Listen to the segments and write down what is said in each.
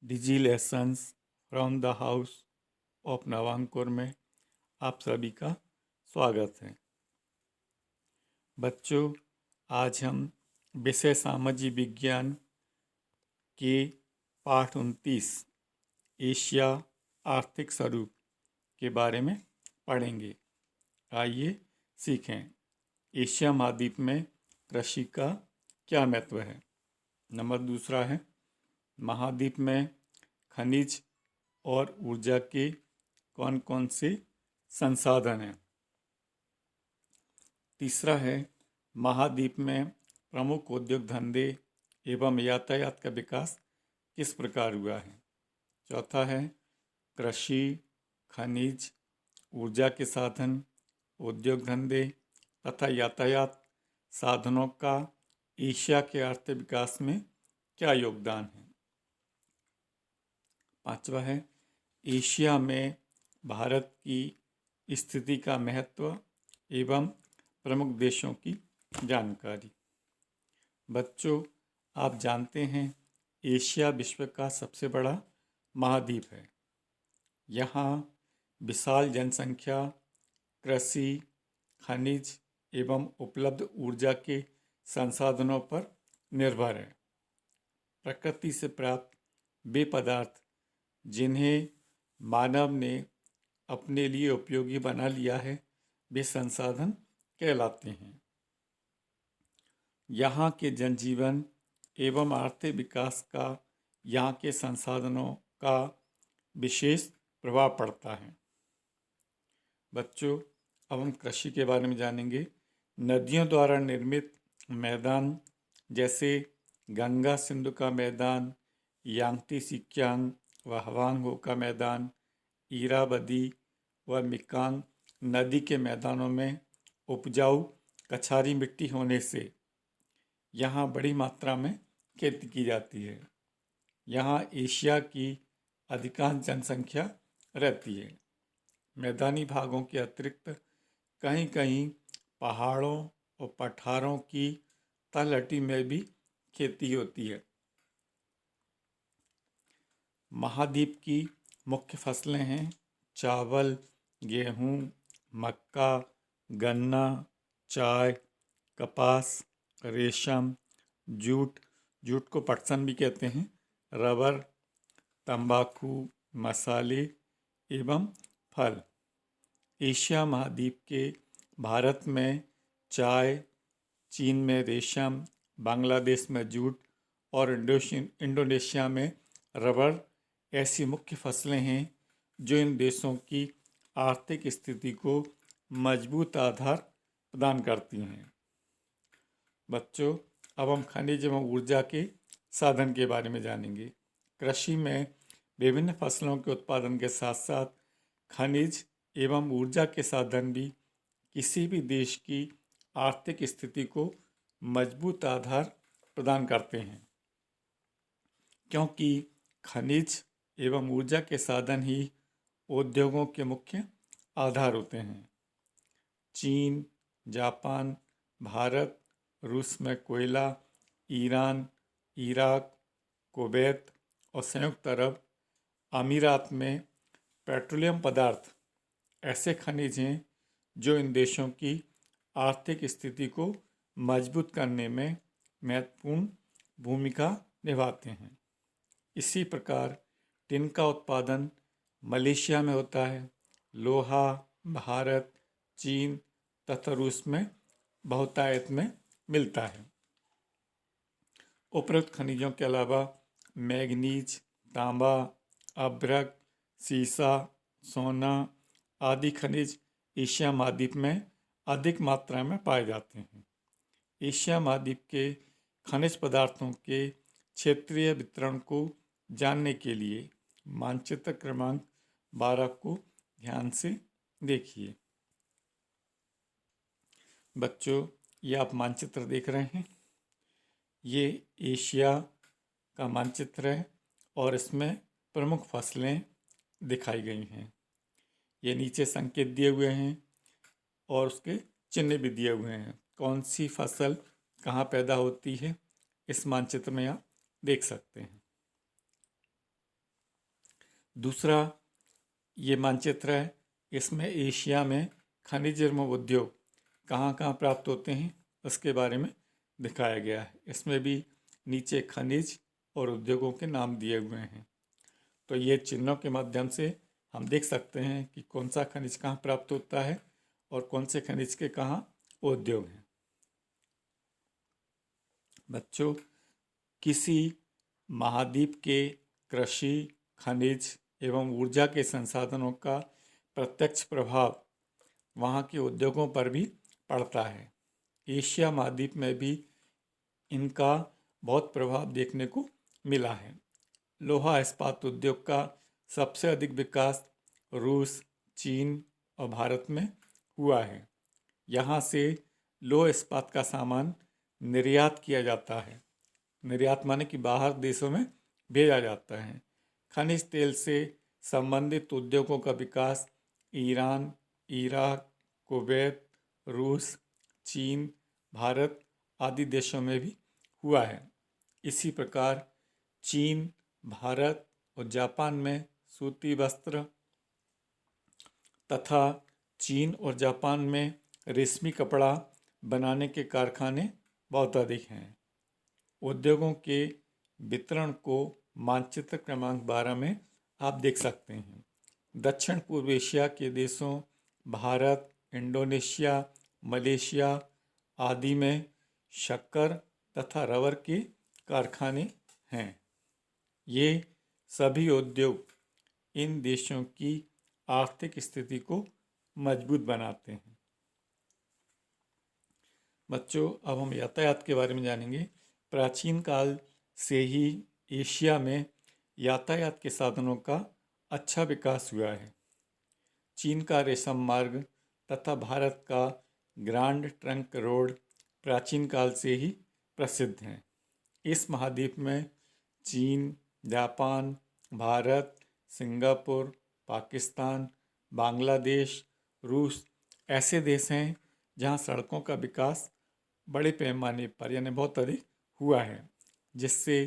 Digi lessons from the house of Navankur में आप सभी का स्वागत है। बच्चों, आज हम विषय सामाजिक विज्ञान के पाठ 29 एशिया आर्थिक स्वरूप के बारे में पढ़ेंगे। आइए सीखें। एशिया महाद्वीप में कृषि का क्या महत्व है। नंबर दूसरा है, महाद्वीप में खनिज और ऊर्जा के कौन कौन से संसाधन हैं। तीसरा है, महाद्वीप में प्रमुख उद्योग धंधे एवं यातायात का विकास किस प्रकार हुआ है। चौथा है, कृषि, खनिज, ऊर्जा के साधन, उद्योग धंधे तथा यातायात साधनों का एशिया के आर्थिक विकास में क्या योगदान है। पांचवा है, एशिया में भारत की स्थिति का महत्व एवं प्रमुख देशों की जानकारी। बच्चों, आप जानते हैं एशिया विश्व का सबसे बड़ा महाद्वीप है। यहाँ विशाल जनसंख्या कृषि, खनिज एवं उपलब्ध ऊर्जा के संसाधनों पर निर्भर है। प्रकृति से प्राप्त वे पदार्थ जिन्हें मानव ने अपने लिए उपयोगी बना लिया है, वे संसाधन कहलाते हैं। यहाँ के जनजीवन एवं आर्थिक विकास का यहाँ के संसाधनों का विशेष प्रभाव पड़ता है। बच्चों, अब हम कृषि के बारे में जानेंगे। नदियों द्वारा निर्मित मैदान जैसे गंगा सिंधु का मैदान, यांगती सिक्यांग व हवांग हो का मैदान, इरावदी व मिकांग नदी के मैदानों में उपजाऊ कछारी मिट्टी होने से यहाँ बड़ी मात्रा में खेती की जाती है। यहाँ एशिया की अधिकांश जनसंख्या रहती है। मैदानी भागों के अतिरिक्त कहीं कहीं पहाड़ों और पठारों की तलहटी में भी खेती होती है। महाद्वीप की मुख्य फसलें हैं चावल, गेहूँ, मक्का, गन्ना, चाय, कपास, रेशम, जूट, जूट को पटसन भी कहते हैं, रबर, तंबाकू, मसाले एवं फल। एशिया महाद्वीप के भारत में चाय, चीन में रेशम, बांग्लादेश में जूट और इंडोनेशिया में रबर ऐसी मुख्य फसलें हैं जो इन देशों की आर्थिक स्थिति को मजबूत आधार प्रदान करती हैं। बच्चों, अब हम खनिज एवं ऊर्जा के साधन के बारे में जानेंगे। कृषि में विभिन्न फसलों के उत्पादन के साथ साथ खनिज एवं ऊर्जा के साधन भी किसी भी देश की आर्थिक स्थिति को मजबूत आधार प्रदान करते हैं, क्योंकि खनिज एवं ऊर्जा के साधन ही उद्योगों के मुख्य आधार होते हैं। चीन, जापान, भारत, रूस में कोयला, ईरान, इराक, कुवैत और संयुक्त अरब अमीरात में पेट्रोलियम पदार्थ ऐसे खनिज हैं जो इन देशों की आर्थिक स्थिति को मजबूत करने में महत्वपूर्ण भूमिका निभाते हैं। इसी प्रकार टिन का उत्पादन मलेशिया में होता है। लोहा भारत, चीन तथा रूस में बहुतायत में मिलता है। उपरोक्त खनिजों के अलावा मैग्नीज, तांबा, अभ्रक, सीसा, सोना आदि खनिज एशिया महाद्वीप में अधिक मात्रा में पाए जाते हैं। एशिया महाद्वीप के खनिज पदार्थों के क्षेत्रीय वितरण को जानने के लिए मानचित्र क्रमांक 12 को ध्यान से देखिए। बच्चों, ये आप मानचित्र देख रहे हैं, ये एशिया का मानचित्र है और इसमें प्रमुख फसलें दिखाई गई हैं। ये नीचे संकेत दिए हुए हैं और उसके चिन्ह भी दिए हुए हैं। कौन सी फसल कहाँ पैदा होती है इस मानचित्र में आप देख सकते हैं। दूसरा ये मानचित्र है, इसमें एशिया में खनिज एवं उद्योग कहाँ कहाँ प्राप्त होते हैं उसके बारे में दिखाया गया है। इसमें भी नीचे खनिज और उद्योगों के नाम दिए हुए हैं। तो ये चिन्हों के माध्यम से हम देख सकते हैं कि कौन सा खनिज कहाँ प्राप्त होता है और कौन से खनिज के कहाँ उद्योग हैं। बच्चों, किसी महाद्वीप के कृषि, खनिज एवं ऊर्जा के संसाधनों का प्रत्यक्ष प्रभाव वहाँ के उद्योगों पर भी पड़ता है। एशिया महाद्वीप में भी इनका बहुत प्रभाव देखने को मिला है। लोहा इस्पात उद्योग का सबसे अधिक विकास रूस, चीन और भारत में हुआ है। यहाँ से लोह इस्पात का सामान निर्यात किया जाता है। निर्यात माने कि बाहर देशों में भेजा जाता है। खनिज तेल से संबंधित उद्योगों का विकास ईरान, इराक, कुवैत, रूस, चीन, भारत आदि देशों में भी हुआ है। इसी प्रकार चीन, भारत और जापान में सूती वस्त्र तथा चीन और जापान में रेशमी कपड़ा बनाने के कारखाने बहुत अधिक हैं। उद्योगों के वितरण को मानचित्र क्रमांक 12 में आप देख सकते हैं। दक्षिण पूर्व एशिया के देशों भारत, इंडोनेशिया, मलेशिया आदि में शक्कर तथा रबर के कारखाने हैं। ये सभी उद्योग इन देशों की आर्थिक स्थिति को मजबूत बनाते हैं। बच्चों, अब हम यातायात के बारे में जानेंगे। प्राचीन काल से ही एशिया में यातायात के साधनों का अच्छा विकास हुआ है। चीन का रेशम मार्ग तथा भारत का ग्रांड ट्रंक रोड प्राचीन काल से ही प्रसिद्ध हैं। इस महाद्वीप में चीन, जापान, भारत, सिंगापुर, पाकिस्तान, बांग्लादेश, रूस ऐसे देश हैं जहां सड़कों का विकास बड़े पैमाने पर यानी बहुत अधिक हुआ है, जिससे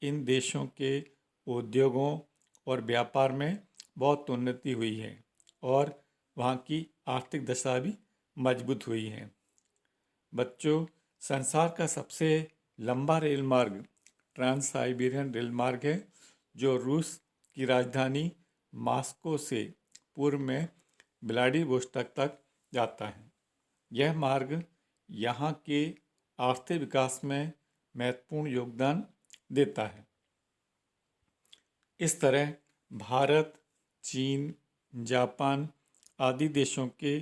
इन देशों के उद्योगों और व्यापार में बहुत उन्नति हुई है और वहाँ की आर्थिक दशा भी मजबूत हुई है। बच्चों, संसार का सबसे लंबा रेल मार्ग ट्रांस साइबेरियन रेल मार्ग है, जो रूस की राजधानी मॉस्को से पूर्व में व्लादिवोस्टोक तक जाता है। यह मार्ग यहाँ के आर्थिक विकास में महत्वपूर्ण योगदान देता है। इस तरह भारत, चीन, जापान आदि देशों के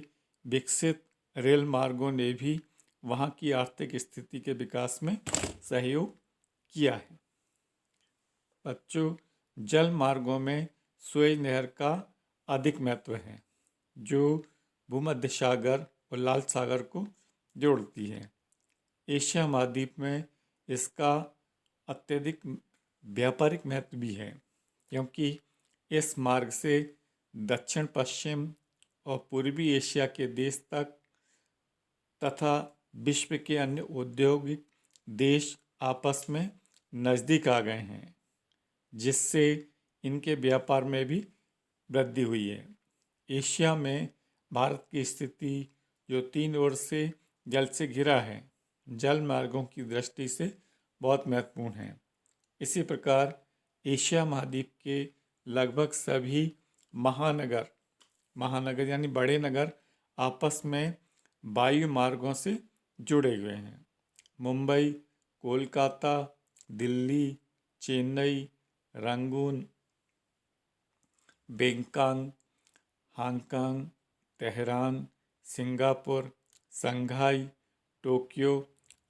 विकसित रेल मार्गों ने भी वहाँ की आर्थिक स्थिति के विकास में सहयोग किया है। बच्चों, जल मार्गों में सुएज नहर का अधिक महत्व है, जो भूमध्य सागर और लाल सागर को जोड़ती है। एशिया महाद्वीप में इसका अत्यधिक व्यापारिक महत्व भी है, क्योंकि इस मार्ग से दक्षिण पश्चिम और पूर्वी एशिया के देश तक तथा विश्व के अन्य औद्योगिक देश आपस में नज़दीक आ गए हैं, जिससे इनके व्यापार में भी वृद्धि हुई है। एशिया में भारत की स्थिति, जो 3 ओर से जल से घिरा है, जल मार्गों की दृष्टि से बहुत महत्वपूर्ण है। इसी प्रकार एशिया महाद्वीप के लगभग सभी महानगर यानी बड़े नगर आपस में वायु मार्गों से जुड़े हुए हैं। Mumbai, Kolkata, Delhi, Chennai, Rangoon, Bangkok, Hong Kong, Tehran, Singapore, Shanghai, Tokyo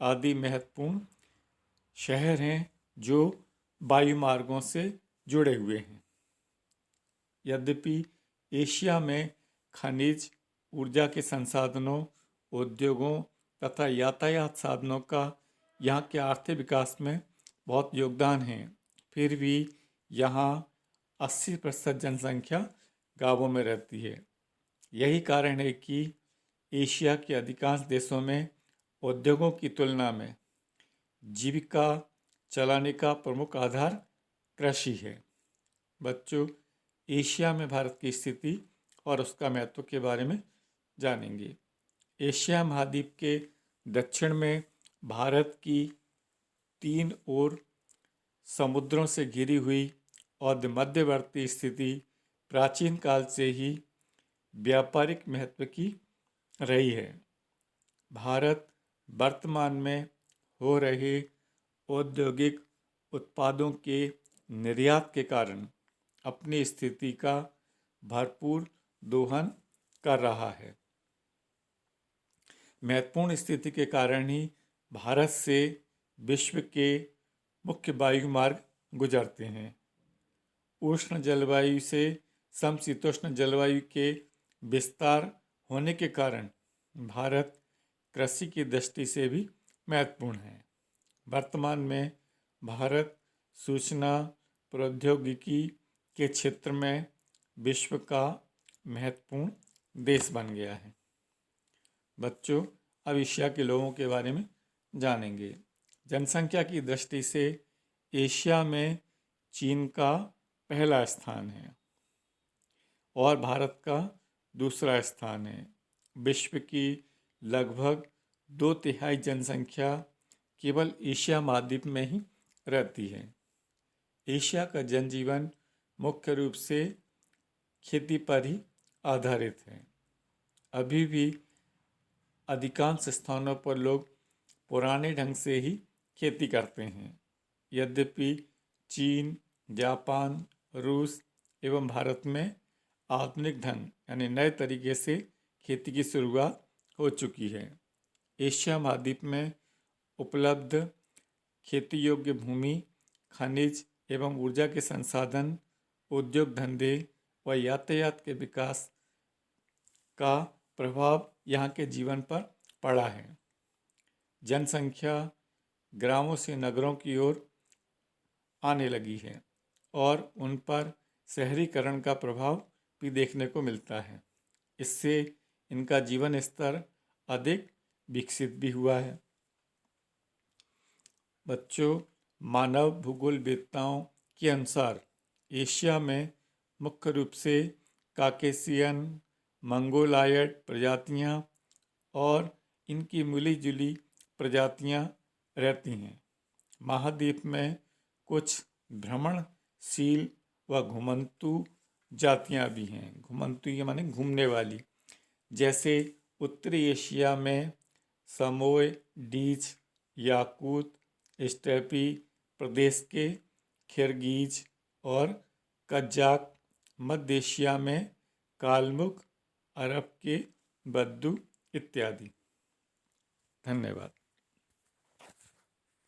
आदि महत्वपूर्ण शहर हैं जो वायु मार्गों से जुड़े हुए हैं। यद्यपि एशिया में खनिज, ऊर्जा के संसाधनों, उद्योगों तथा यातायात साधनों का यहाँ के आर्थिक विकास में बहुत योगदान है, फिर भी यहाँ 80% जनसंख्या गांवों में रहती है। यही कारण है कि एशिया के अधिकांश देशों में उद्योगों की तुलना में जीविका चलाने का प्रमुख आधार कृषि है। बच्चों, एशिया में भारत की स्थिति और उसका महत्व के बारे में जानेंगे। एशिया महाद्वीप के दक्षिण में भारत की 3 ओर समुद्रों से घिरी हुई और मध्यवर्ती स्थिति प्राचीन काल से ही व्यापारिक महत्व की रही है। भारत वर्तमान में हो रहे औद्योगिक उत्पादों के निर्यात के कारण अपनी स्थिति का भरपूर दोहन कर रहा है। महत्वपूर्ण स्थिति के कारण ही भारत से विश्व के मुख्य वायु मार्ग गुजरते हैं। उष्ण जलवायु से समशीतोष्ण जलवायु के विस्तार होने के कारण भारत कृषि की दृष्टि से भी महत्वपूर्ण है। वर्तमान में भारत सूचना प्रौद्योगिकी के क्षेत्र में विश्व का महत्वपूर्ण देश बन गया है। बच्चों, अब एशिया के लोगों के बारे में जानेंगे। जनसंख्या की दृष्टि से एशिया में चीन का पहला स्थान है और भारत का दूसरा स्थान है। विश्व की लगभग 2/3 जनसंख्या केवल एशिया महाद्वीप में ही रहती है। एशिया का जनजीवन मुख्य रूप से खेती पर ही आधारित है। अभी भी अधिकांश स्थानों पर लोग पुराने ढंग से ही खेती करते हैं। यद्यपि चीन, जापान, रूस एवं भारत में आधुनिक ढंग यानी नए तरीके से खेती की शुरुआत हो चुकी है। एशिया महाद्वीप में उपलब्ध खेती योग्य भूमि, खनिज एवं ऊर्जा के संसाधन, उद्योग धंधे व यातायात के विकास का प्रभाव यहाँ के जीवन पर पड़ा है। जनसंख्या ग्रामों से नगरों की ओर आने लगी है और उन पर शहरीकरण का प्रभाव भी देखने को मिलता है। इससे इनका जीवन स्तर अधिक विकसित भी हुआ है। बच्चों, मानव भूगोलवेत्ताओं के अनुसार एशिया में मुख्य रूप से काकेशियन, मंगोलायड प्रजातियां और इनकी मिली जुली प्रजातियां रहती हैं। महाद्वीप में कुछ भ्रमणशील व घुमंतु जातियां भी हैं। घुमंतु ये माने घूमने वाली, जैसे उत्तरी एशिया में समोएडीज, याकूत स्टेपी प्रदेश के किर्गिज और कज़ाक, मध्य एशिया में कालमुक, अरब के बद्दू इत्यादि। धन्यवाद।